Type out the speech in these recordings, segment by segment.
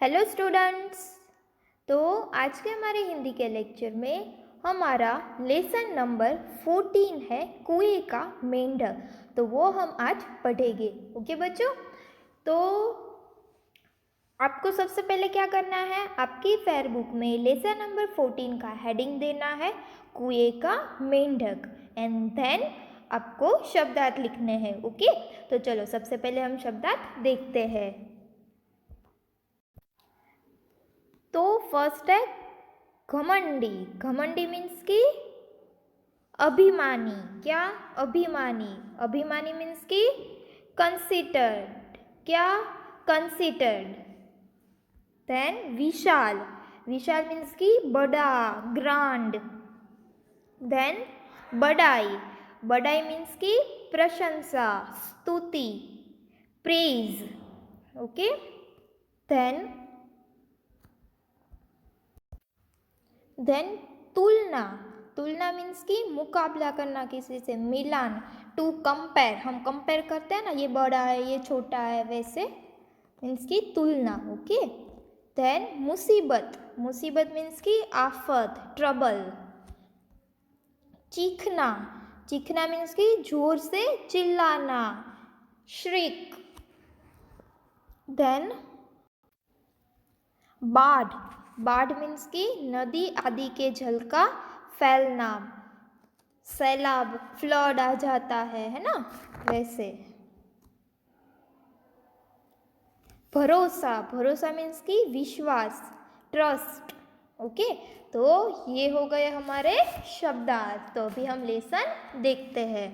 Hello students. तो आज के हमारे हिंदी के लेक्चर में हमारा लेसन नंबर 14 है कुएं का मेंढक। तो वो हम आज पढ़ेंगे। ओके बच्चों, तो आपको सबसे पहले क्या करना है, आपकी फेयर बुक में लेसन नंबर 14 का हेडिंग देना है कुएं का मेंढक एंड देन आपको शब्दार्थ लिखने हैं। ओके, तो चलो सबसे पहले हम शब्दार्थ देखते हैं। तो फर्स्ट है घमंडी। घमंडी मीन्स की अभिमानी। क्या? अभिमानी। अभिमानी मीन्स की कंसिडर्ड। क्या? कंसिडर्ड। देन विशाल। विशाल मीन्स की बड़ा, ग्रांड। देन बड़ाई। बड़ाई मीन्स की प्रशंसा, स्तुति, प्रेज। ओके, देन तुलना। तुलना मीन्स की मुकाबला करना किसी से, मिलान, टू कंपेयर। हम कंपेयर करते हैं ना, ये बड़ा है ये छोटा है, वैसे मीन्स की तुलना। ओके, देन मुसीबत। मुसीबत मीन्स की आफत, ट्रबल। चीखना। चीखना मीन्स की जोर से चिल्लाना, श्रिक। देन बाढ़। बाढ़ मीन्स की नदी आदि के जल का फैलना, सैलाब, फ्लड आ जाता है ना, वैसे। भरोसा। भरोसा मीन्स की विश्वास, ट्रस्ट। ओके, तो ये हो गए हमारे शब्दार्थ। तो अभी हम लेसन देखते हैं।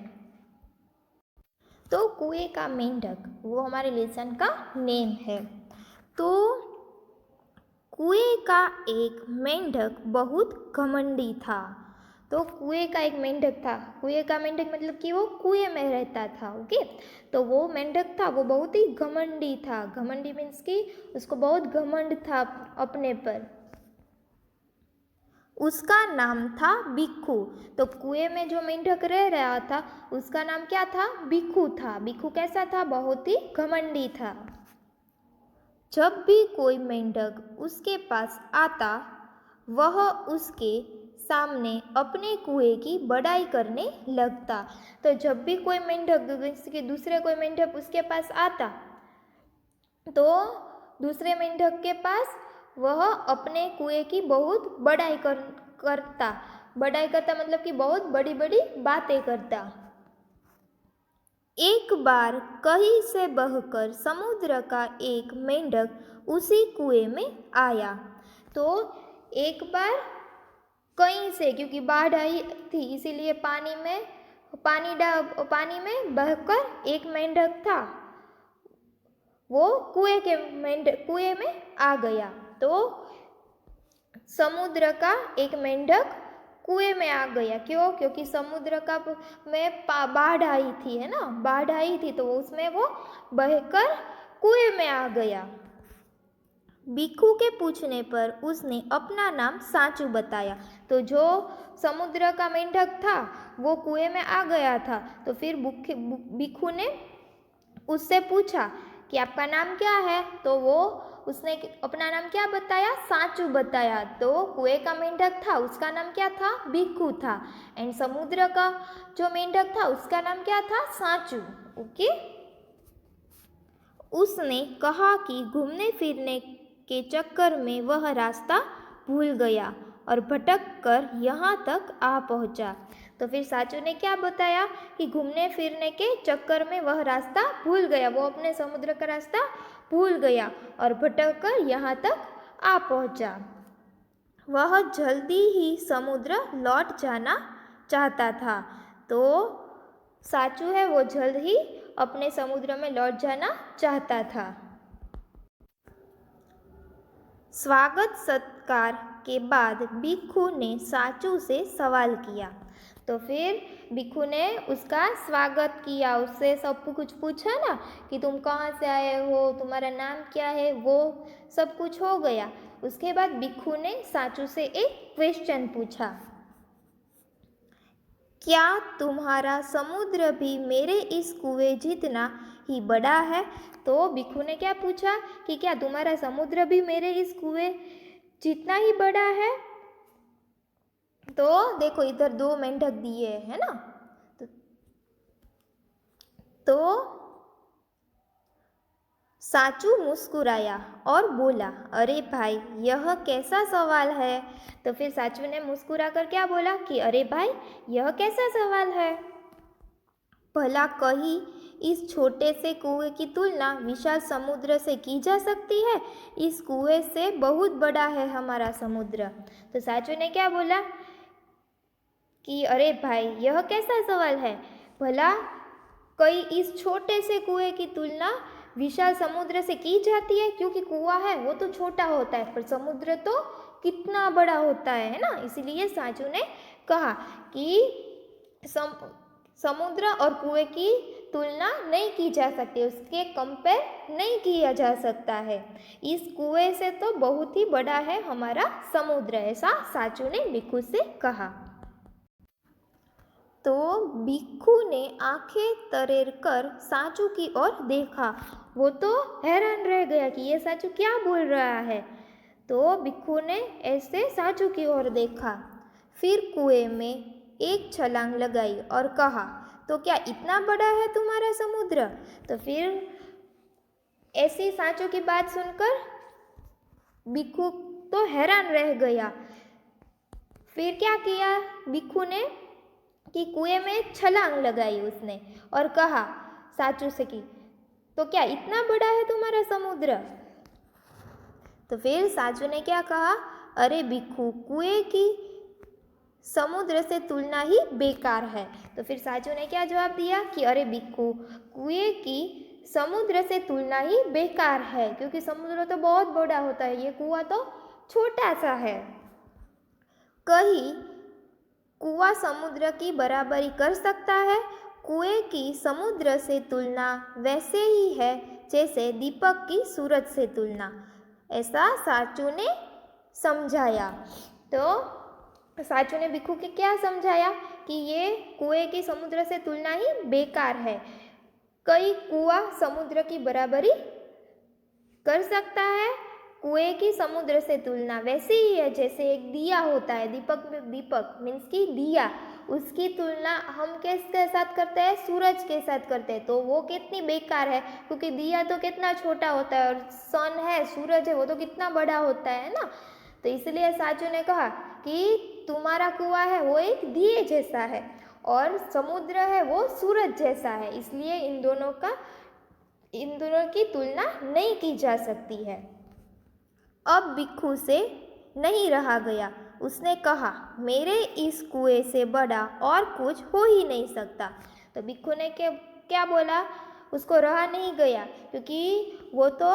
तो कुएं का मेंढक वो हमारे लेसन का नेम है। तो कुएं का एक मेंढक बहुत घमंडी था। तो कुएं का एक मेंढक था। कुएं का मेंढक मतलब कि वो कुएं में रहता था। ओके, तो वो मेंढक था, वो बहुत ही घमंडी था। घमंडी मीन्स कि उसको बहुत घमंड था अपने पर। उसका नाम था बिक्खू। तो कुएं में जो मेंढक रह रहा था उसका नाम क्या था? बिक्खू था। बिक्खू कैसा था? बहुत ही घमंडी था। जब भी कोई मेंढक उसके पास आता वह उसके सामने अपने कुएं की बड़ाई करने लगता। तो जब भी कोई मेंढक दूसरे कोई मेंढक उसके पास आता तो दूसरे मेंढक के पास वह अपने कुएं की बहुत बड़ाई करता। बड़ाई करता मतलब कि बहुत बड़ी बड़ी बातें करता। एक बार कहीं से बहकर समुद्र का एक मेंढक उसी कुएं में आया। तो एक बार कहीं से, क्योंकि बाढ़ आई थी इसीलिए पानी में बहकर एक मेंढक था, वो कुएं में आ गया। तो समुद्र का एक मेंढक कुएं में आ गया। क्यों? क्योंकि समुद्र का में बाढ़ आई थी, है ना, बाढ़ आई थी, तो उसमें वो बहकर कुएं में आ गया। बिक्खू के पूछने पर उसने अपना नाम साचू बताया। तो जो समुद्र का मेंढक था वो कुएं में आ गया था, तो फिर बिक्खू ने उससे पूछा कि आपका नाम क्या है? तो उसने अपना नाम क्या बताया? साचू बताया। तो कुएं का मेंढक था उसका नाम क्या था? बिक्खू था। एंड समुद्र का जो मेंढक था उसका नाम क्या था? साचू। ओके, उसने कहा कि घूमने फिरने के चक्कर में वह रास्ता भूल गया और भटक कर यहाँ तक आ पहुँचा। तो फिर साचू ने क्या बताया कि घूमने फिरने के चक्कर में वह रास्ता भूल गया, वो अपने समुद्र का रास्ता भूल गया और भटक कर यहाँ तक आ पहुँचा। वह जल्दी ही समुद्र लौट जाना चाहता था। तो साचू है वो जल्द ही अपने समुद्र में लौट जाना चाहता था। स्वागत सत्कार के बाद बिक्खू ने साचू से सवाल किया। तो फिर बिक्खू ने उसका स्वागत किया, उससे सब कुछ पूछा ना कि तुम कहाँ से आए हो, तुम्हारा नाम क्या है, वो सब कुछ हो गया। उसके बाद बिक्खू ने साचू से एक क्वेश्चन पूछा, क्या तुम्हारा समुद्र भी मेरे इस कुएं जितना ही बड़ा है। तो भिक्षु ने क्या पूछा कि क्या तुम्हारा समुद्र भी मेरे इस कुएं जितना ही बड़ा है? तो देखो इधर 2 मेंढक दिए है ना। तो साचू मुस्कुराया और बोला, अरे भाई यह कैसा सवाल है? तो फिर साचू ने मुस्कुरा कर क्या बोला कि अरे भाई यह कैसा सवाल है? भला कहीं इस छोटे से कुएं की तुलना विशाल समुद्र से की जा सकती है? इस कुएं से बहुत बड़ा है हमारा समुद्र। तो साचू ने क्या बोला कि अरे भाई यह कैसा सवाल है? भला कहीं इस छोटे से कुएं की तुलना विशाल समुद्र से की जाती है? क्योंकि कुआं है वो तो छोटा होता है पर समुद्र तो कितना बड़ा होता है ना। इसलिए साचू ने कहा कि समुद्र और कुएं की तुलना नहीं की जा सकती, उसके कंपेयर नहीं किया जा सकता है। इस कुएं से तो बहुत ही बड़ा है हमारा समुद्र, ऐसा साचू ने भिक्षु से कहा। तो भिक्षु ने आंखें तरेर कर साचू की ओर देखा। वो तो हैरान रह गया कि ये साचू क्या बोल रहा है। तो भिक्षु ने ऐसे साचू की ओर देखा, फिर कुएं में एक छलांग लगाई और कहा, तो क्या इतना बड़ा है तुम्हारा समुद्र? तो फिर ऐसी साचू की बात सुनकर भिक्षु तो हैरान रह गया। फिर क्या किया भिक्षु ने कि कुएं में छलांग लगाई उसने और कहा साचू से कि तो क्या इतना बड़ा है तुम्हारा समुद्र? तो फिर साचू ने क्या कहा, अरे भिक्षु कुएं की समुद्र से तुलना ही बेकार है। तो फिर साचू ने क्या जवाब दिया कि अरे भिक्षु कुएं की समुद्र से तुलना ही बेकार है, क्योंकि समुद्र तो बहुत बड़ा होता है, ये कुआं तो छोटा सा है। कहीं कुआं समुद्र की बराबरी कर सकता है? कुएं की समुद्र से तुलना वैसे ही है जैसे दीपक की सूरज से तुलना, ऐसा साचू ने समझाया। तो साचू ने भिक्षु के क्या समझाया कि ये कुएं की समुद्र से तुलना ही बेकार है। कई कुआं समुद्र की बराबरी कर सकता है? कुएं की समुद्र से तुलना वैसे ही है जैसे एक दिया होता है, दीपक मीन्स की दिया, उसकी तुलना हम किसके साथ करते हैं? सूरज के साथ करते हैं। तो वो कितनी बेकार है, क्योंकि दिया तो कितना छोटा होता है और सन है, सूरज है, वो तो कितना बड़ा होता है ना। तो इसलिए साचू ने कहा कि तुम्हारा कुआं है वो एक दिए जैसा है और समुद्र है वो सूरज जैसा है, इसलिए इन दोनों की तुलना नहीं की जा सकती है। अब भिक्षु से नहीं रहा गया, उसने कहा, मेरे इस कुएं से बड़ा और कुछ हो ही नहीं सकता। तो भिक्षु ने क्या बोला, उसको रहा नहीं गया, क्योंकि वो तो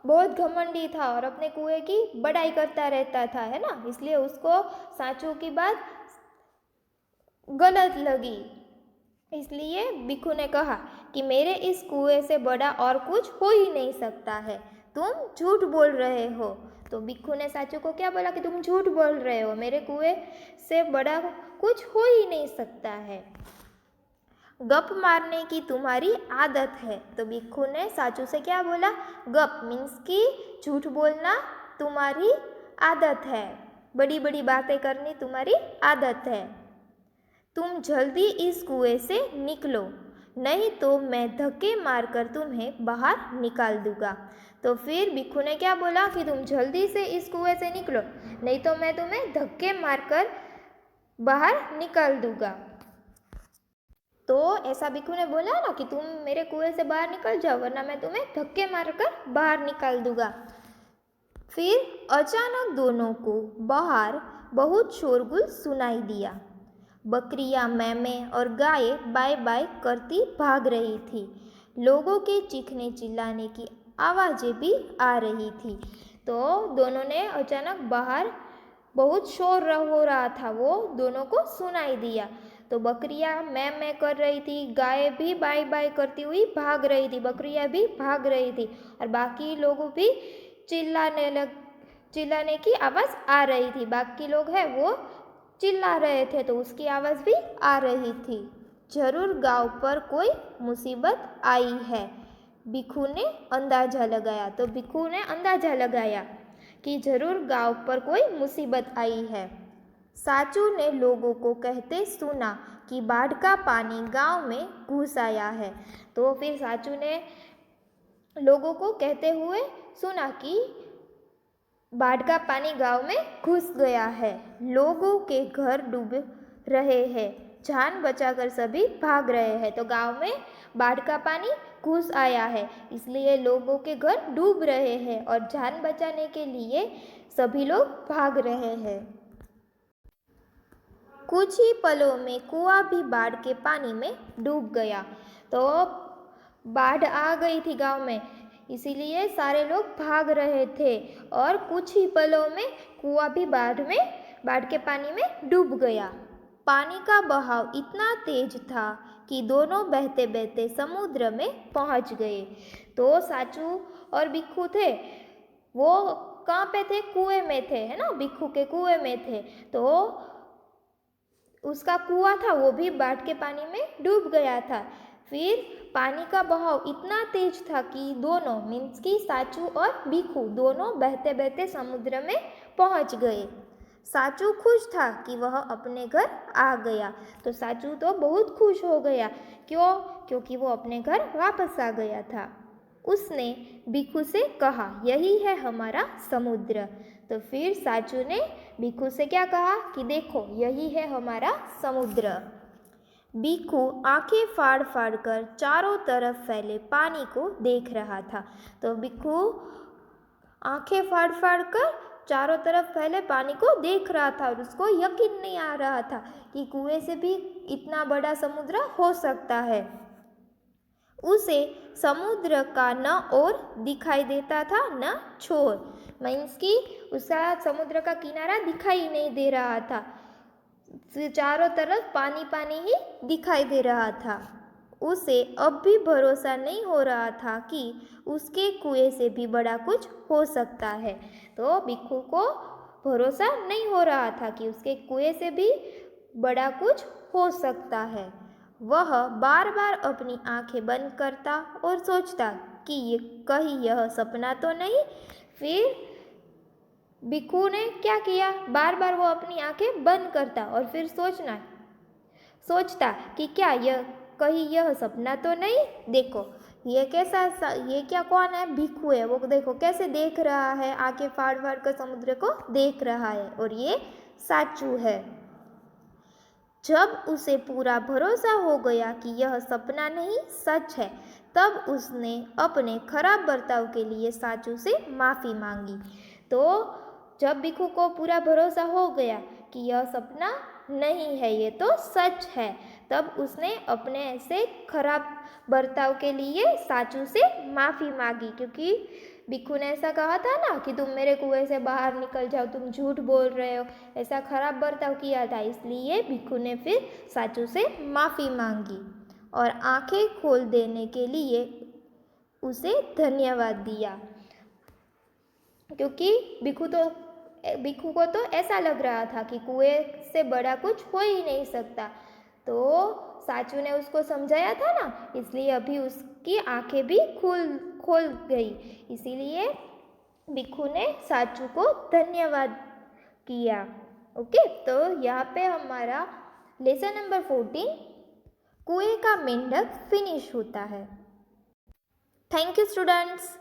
बहुत घमंडी था और अपने कुएं की बड़ाई करता रहता था, है ना। इसलिए उसको साचू की बात गलत लगी। इसलिए भिक्षु ने कहा कि मेरे इस कुएं से बड़ा और कुछ हो ही नहीं सकता है, तुम झूठ बोल रहे हो। तो भिक्षु ने साचू को क्या बोला कि तुम झूठ बोल रहे हो, मेरे कुएं से बड़ा कुछ हो ही नहीं सकता है। गप मारने की तुम्हारी आदत है। तो भिक्षु ने साचू से क्या बोला, गप मीन्स की झूठ बोलना तुम्हारी आदत है, बड़ी बड़ी बातें करनी तुम्हारी आदत है। तुम जल्दी इस कुएं से निकलो, नहीं तो मैं धक्के मारकर तुम्हें बाहर निकाल दूंगा। तो फिर भिक्षु ने क्या बोला कि तुम जल्दी से इस कुएं से निकलो, नहीं तो मैं तुम्हें धक्के मारकर बाहर निकाल दूंगा। तो ऐसा भिक्षु ने बोला ना कि तुम मेरे कुएं से बाहर निकल जाओ, वरना मैं तुम्हें धक्के मारकर बाहर निकाल दूंगा। फिर अचानक दोनों को बाहर बहुत शोरगुल सुनाई दिया। बकरियां मैमे और गायें बाय बाय करती भाग रही थी। लोगों के चीखने चिल्लाने की आवाज़ें भी आ रही थी। तो दोनों ने अचानक बाहर बहुत शोर हो रहा था, वो दोनों को सुनाई दिया। तो बकरियां मैं कर रही थी, गायें भी बाय बाय करती हुई भाग रही थी, बकरियां भी भाग रही थी और बाकी लोगों भी चिल्लाने की आवाज़ आ रही थी। बाकी लोग हैं वो चिल्ला रहे थे तो उसकी आवाज़ भी आ रही थी। जरूर गांव पर कोई मुसीबत आई है, भिक्षु ने अंदाज़ा लगाया। तो भिक्षु ने अंदाज़ा लगाया कि जरूर गांव पर कोई मुसीबत आई है। साचू ने लोगों को कहते सुना कि बाढ़ का पानी गांव में घुस आया है। तो फिर साचू ने लोगों को कहते हुए सुना कि बाढ़ का पानी गांव में घुस गया है, लोगों के घर डूब रहे हैं, जान बचाकर सभी भाग रहे हैं। तो गांव में बाढ़ का पानी घुस आया है, इसलिए लोगों के घर डूब रहे हैं और जान बचाने के लिए सभी लोग भाग रहे हैं। कुछ ही पलों में कुआं भी बाढ़ के पानी में डूब गया। तो बाढ़ आ गई थी गांव में, इसीलिए सारे लोग भाग रहे थे और कुछ ही पलों में कुआं भी बाढ़ के पानी में डूब गया। पानी का बहाव इतना तेज था कि दोनों बहते बहते समुद्र में पहुंच गए। तो साचू और भिक्षु थे, वो कहाँ पे थे? कुएं में थे, है ना, भिक्षु के कुएं में थे। तो उसका कुआं था वो भी बाढ़ के पानी में डूब गया था। फिर पानी का बहाव इतना तेज था कि दोनों मीन्स की साचू और भिक्षु दोनों बहते बहते समुद्र में पहुंच गए। साचू खुश था कि वह अपने घर आ गया। तो साचू तो बहुत खुश हो गया। क्यों? क्योंकि वो अपने घर वापस आ गया था। उसने भिक्षु से कहा, यही है हमारा समुद्र। तो फिर साचू ने भिक्षु से क्या कहा कि देखो यही है हमारा समुद्र। भिक्षु आंखें फाड़ फाड़ कर चारों तरफ फैले पानी को देख रहा था। तो भिक्षु आंखें फाड़ फाड़ कर चारों तरफ फैले पानी को देख रहा था और उसको यकीन नहीं आ रहा था कि कुएं से भी इतना बड़ा समुद्र हो सकता है। उसे समुद्र का न ओर दिखाई देता था न छोर, मीन्स कि उसका समुद्र का किनारा दिखाई नहीं दे रहा था, चारों तरफ पानी पानी ही दिखाई दे रहा था। उसे अब भी भरोसा नहीं हो रहा था कि उसके कुएं से भी बड़ा कुछ हो सकता है। तो भिक्षु को भरोसा नहीं हो रहा था कि उसके कुएं से भी बड़ा कुछ हो सकता है। वह बार बार अपनी आंखें बंद करता और सोचता कि कहीं यह सपना तो नहीं। फिर भिक्षु ने क्या किया, बार बार वो अपनी आंखें बंद करता और फिर सोचता कि क्या कहीं यह सपना तो नहीं। देखो ये क्या कौन है? भिक्षु है। वो देखो कैसे देख रहा है, आंखें फाड़ फाड़ कर समुद्र को देख रहा है, और ये साचू है। जब उसे पूरा भरोसा हो गया कि यह सपना नहीं सच है, तब उसने अपने खराब बर्ताव के लिए साचू से माफ़ी मांगी। तो जब भिक्षु को पूरा भरोसा हो गया कि यह सपना नहीं है, ये तो सच है, तब उसने अपने ऐसे खराब बर्ताव के लिए साचू से माफ़ी मांगी। क्योंकि भिक्षु ने ऐसा कहा था ना कि तुम मेरे कुएं से बाहर निकल जाओ, तुम झूठ बोल रहे हो, ऐसा खराब बर्ताव किया था। इसलिए भिक्षु ने फिर साचू से माफ़ी मांगी और आंखें खोल देने के लिए उसे धन्यवाद दिया। क्योंकि भिक्षु को तो ऐसा लग रहा था कि कुएं से बड़ा कुछ हो ही नहीं सकता। तो साचू ने उसको समझाया था ना, इसलिए अभी उसकी आंखें भी खोल गई। इसीलिए भिक्षु ने साचू को धन्यवाद किया। ओके, तो यहाँ पे हमारा लेसन नंबर 14 कुएं का मेंढक फिनिश होता है। Thank you students.